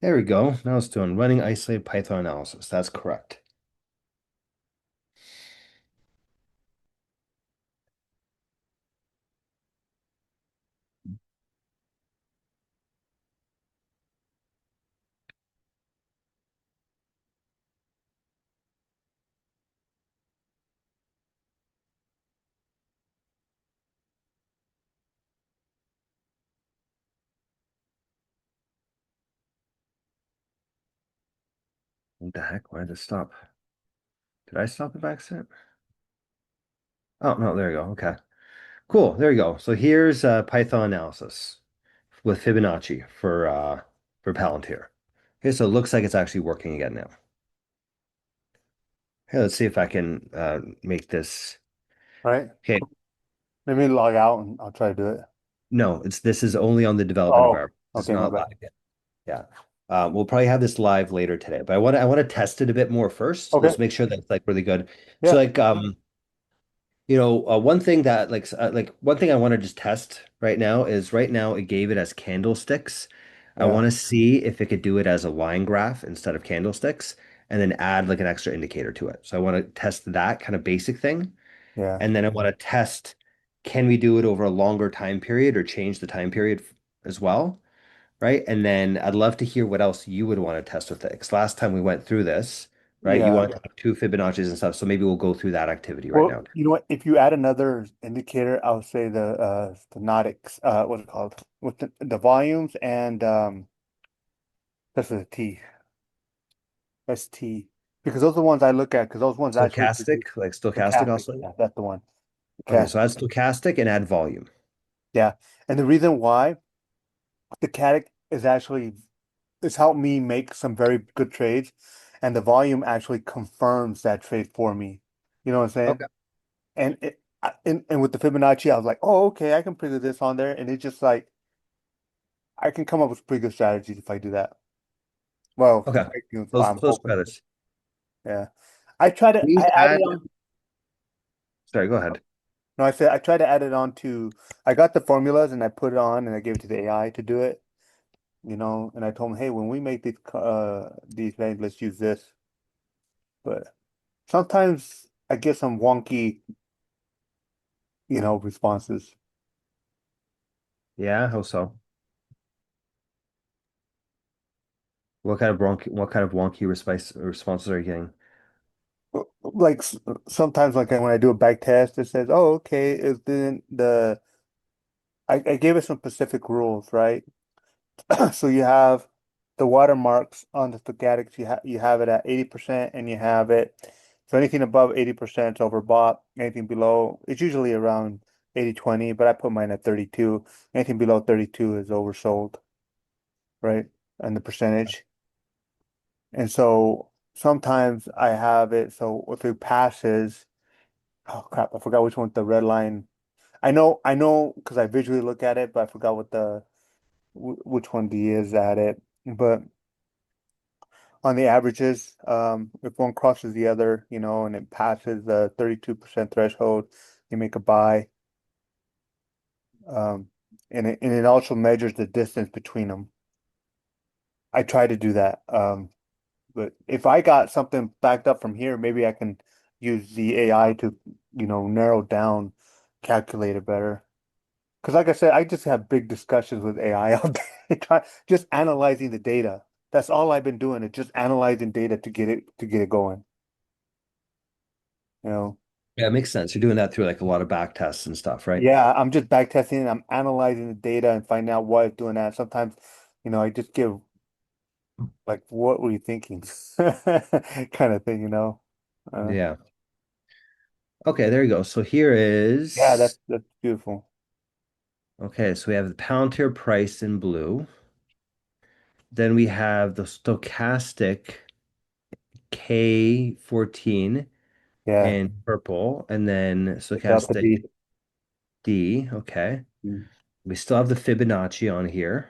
There we go. Now it's doing running isolated Python analysis. That's correct. What the heck? Why did it stop? Did I stop it by accident? Oh, no, there you go. Okay. Cool. There you go. So here's Python analysis with Fibonacci for Palantir. Okay, so it looks like it's actually working again now. Okay, let's see if I can make this. All right. Okay, Cool. Let me log out and I'll try to do it. no, it's this is only on the development Oh, environment. It's okay, my not bad. live yet. Yeah. We'll probably have this live later today, but I want to test it a bit more first. Okay. Let's make sure that it's like really good. So Yeah. one thing that one thing I want to just test right now is right now it gave it as candlesticks. I Yeah. want to see if it could do it as a line graph instead of candlesticks and then add like an extra indicator to it. So I want to test that kind of basic thing. Yeah. And then I want to test, can we do it over a longer time period or change the time period as well? Right. And then I'd love to hear what else you would want to test with it. Because last time we went through this, right, you Yeah. want to have two Fibonacci's and stuff. So maybe we'll go through that activity right Well, now. you know what? If you add another indicator, I would say the Nodix, what's it called? With the volumes and that's with a T. ST. Because those are the ones I look at, because those ones actually produce Stochastic, like stochastic stochastic. oscillator. Yeah, that's the one. Okay, so Stochastic. add stochastic and add volume. Yeah. And the reason why stochastic is actually it's helped me make some very good trades, and the volume actually confirms that trade for me. You know what I'm saying? Okay. And with the Fibonacci, I was like, oh, okay, I can figure this on there, and it's just like I can come up with pretty good strategies if I do that. Well, Okay. I'm Let's try hoping. this. Yeah, Please I added add. on. Sorry, go ahead. No, I said I tried to add it on to. I got the formulas and I put it on and I gave it to the AI to do it. And I told him, hey, when we make these things, let's use this. But sometimes I get some wonky, responses. Yeah, how so? What kind of wonky responses are you getting? Like sometimes, like when I do a back test, it says, "Oh, okay." It's then I gave it some specific rules, right? So you have the watermarks on the stochastics. You have it at 80%, and you have it. So anything above 80% is overbought. Anything below, it's usually around 80/20, but I put mine at 32. Anything below 32 is oversold, right? And the percentage. And so sometimes I have it. So if it passes, oh crap, I forgot which one the red line. I know, because I visually look at it, but I forgot which one D is at it. But on the averages, if one crosses the other, and it passes the 32% threshold, you make a buy. Um, and it also measures the distance between them. I try to do that. But if I got something backed up from here, maybe I can use the AI to, narrow down, calculate it better. Because like I said, I just have big discussions with AI all day, just analyzing the data. That's all I've been doing is just analyzing data to get it going. You know, Yeah, it makes sense. You're doing that through like a lot of back tests and stuff, right? yeah, I'm just back testing. I'm analyzing the data and finding out why it's doing that. Sometimes, I just give like, what were you thinking? Kind of thing. Uh, Yeah. Okay, there you go. So here yeah, is that's beautiful. okay, so we have the Palantir price in blue. Then we have the stochastic K14 Yeah, in purple, and then the delta stochastic D. D. Okay. Mm, We still have the Fibonacci on here.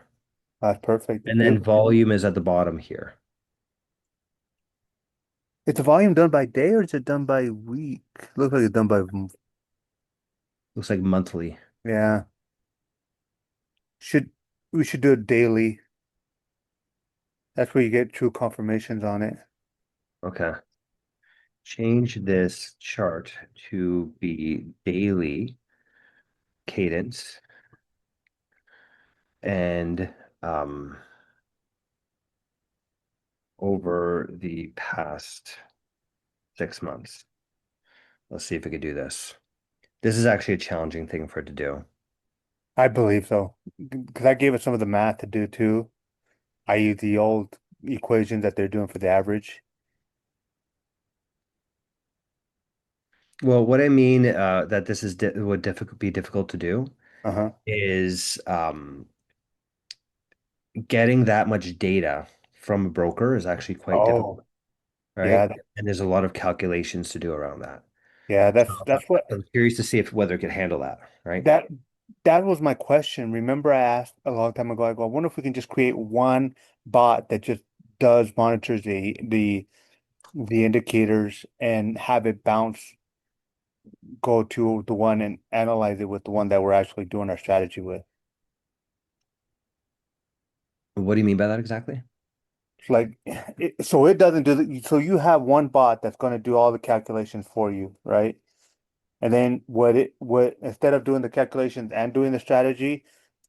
that's perfect. It's And then beautiful. volume is at the bottom here. Is the volume done by day or is it done by week? Looks like it's done by Looks like monthly. yeah. Should we should do it daily. That's where you get true confirmations on it. Okay. Change this chart to be daily cadence and um, over the past 6 months. Let's see if we could do this. This is actually a challenging thing for it to do. I believe so. Because I gave it some of the math to do too. I use the old equations that they're doing for the average. Well, what I mean that this is di would be difficult to do Uh-huh. is getting that much data from a broker is actually quite difficult, Oh, right? yeah, And there's a lot of calculations to do around that. yeah, So that's what I'm curious to see if whether it can handle that, right? that that was my question. Remember I asked a long time ago, I wonder if we can just create one bot that just does monitors the indicators and have it bounce go to the one and analyze it with the one that we're actually doing our strategy with. What do you mean by that exactly? It's like so it doesn't do so you have one bot that's going to do all the calculations for you, right? And then what instead of doing the calculations and doing the strategy,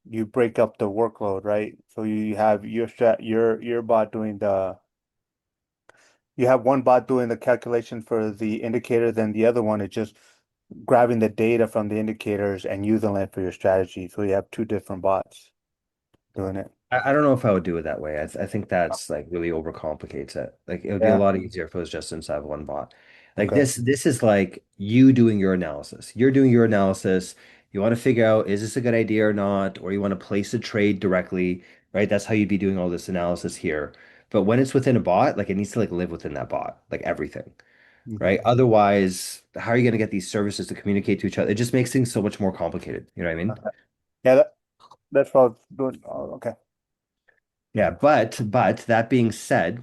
you break up the workload, right? So you have your bot doing the you have one bot doing the calculation for the indicator, then the other one is just grabbing the data from the indicators and using it for your strategy. So you have two different bots doing it. I don't know if I would do it that way. I think that's like really overcomplicates it. Like it would be a Yeah. lot easier if it was just inside of one bot. Like Okay. this is like you doing your analysis. You're doing your analysis. You want to figure out is this a good idea or not, or you want to place a trade directly, right? That's how you'd be doing all this analysis here. But when it's within a bot, like it needs to like live within that bot, like everything, Mhm. right? Otherwise, how are you going to get these services to communicate to each other? It just makes things so much more complicated. You know what I mean? Okay. Yeah, that's what I was doing. Oh, okay. Yeah, but that being said,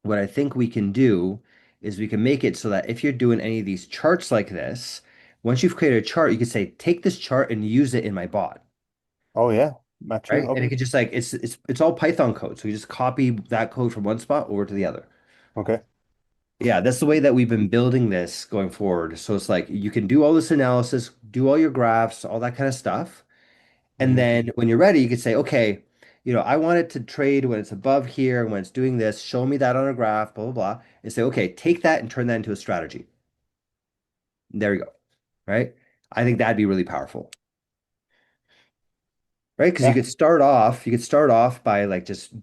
what I think we can do is we can make it so that if you're doing any of these charts like this, once you've created a chart, you can say, take this chart and use it in my bot, Oh yeah, not true. right? And it Okay. could just like it's all Python code. So you just copy that code from one spot over to the other. Okay. Yeah, that's the way that we've been building this going forward. So it's like you can do all this analysis, do all your graphs, all that kind of stuff. And Mhm. then when you're ready, you can say, okay, I want it to trade when it's above here, when it's doing this, show me that on a graph, blah, blah, blah. And say, okay, take that and turn that into a strategy. There you go. Right? I think that'd be really powerful. Right? Because Yeah. you could start off by like just